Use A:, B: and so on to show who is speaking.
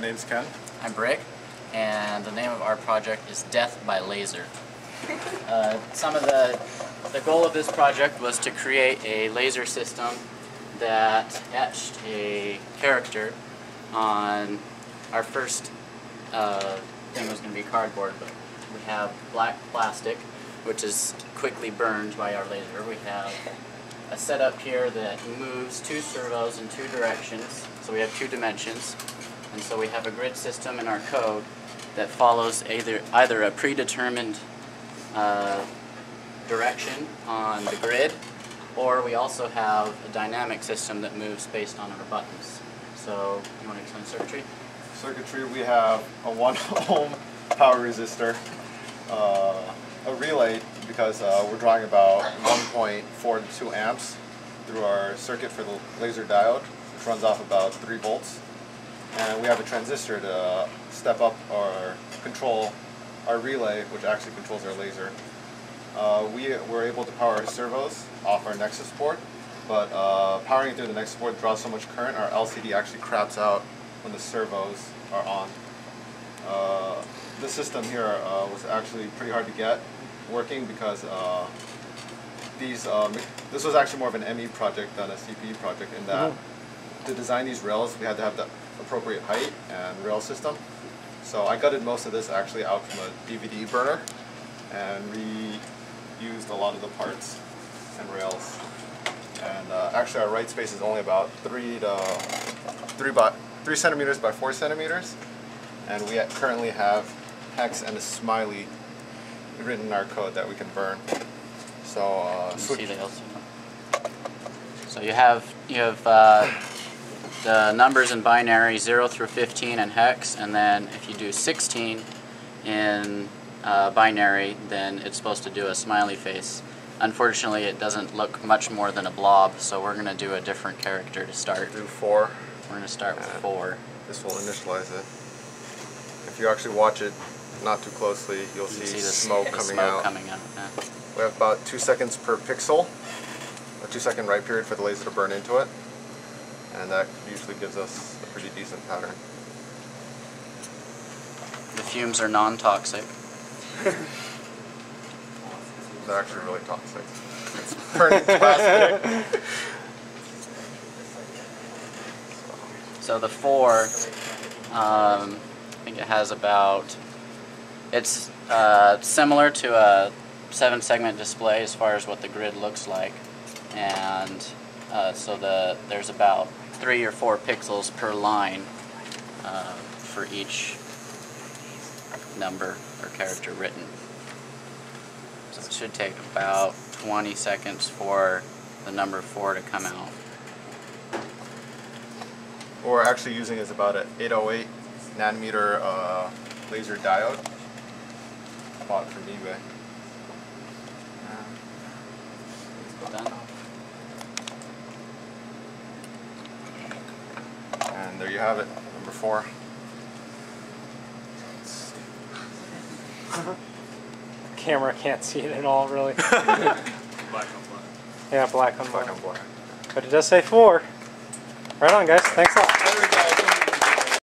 A: My name's Ken.
B: I'm Brig, and the name of our project is Death by Laser. The goal of this project was to create a laser system that etched a character on our first thing was going to be cardboard, but we have black plastic, which is quickly burned by our laser. We have a setup here that moves two servos in two directions, so we have two dimensions. And so we have a grid system in our code that follows either a predetermined direction on the grid, or we also have a dynamic system that moves based on our buttons. So, you want to explain circuitry?
A: Circuitry, we have a 1 ohm power resistor, a relay, because we're drawing about 1.4 to 2 amps through our circuit for the laser diode, which runs off about 3 volts. And we have a transistor to step up or control our relay, which actually controls our laser. We were able to power our servos off our Nexus board, but powering it through the Nexus board draws so much current, our LCD actually craps out when the servos are on. This system here was actually pretty hard to get working because this was actually more of an ME project than a CPE project, in that to design these rails we had to have the appropriate height and rail system. So I gutted most of this actually out from a DVD burner and reused a lot of the parts and rails. And actually our right space is only about 3 centimeters by 4 centimeters, and we currently have hex and a smiley written in our code that we can burn. So
B: So you have the numbers in binary 0 through 15 in hex, and then if you do 16 in binary, then it's supposed to do a smiley face. Unfortunately, it doesn't look much more than a blob, so we're going to do a different character to start.
A: Do 4.
B: We're going to start with 4.
A: This will initialize it. If you actually watch it not too closely, you'll see smoke coming out.
B: Yeah.
A: We have about 2 seconds per pixel, a 2-second write period for the laser to burn into it, and that usually gives us a pretty decent pattern.
B: The fumes are non-toxic.
A: They're actually really toxic. It's turning plastic.
B: So the 4, I think it has about, it's similar to a 7-segment display as far as what the grid looks like, and so there's about 3 or 4 pixels per line for each number or character written. So it should take about 20 seconds for the number 4 to come out.
A: What we're actually using is about an 808 nanometer laser diode bought from eBay.
B: Done.
A: And there you have it, number 4.
C: Camera can't see it at all, really.
A: Black on black.
C: Yeah, black on black.
A: Black on black.
C: But it does say 4. Right on, guys. Thanks a lot.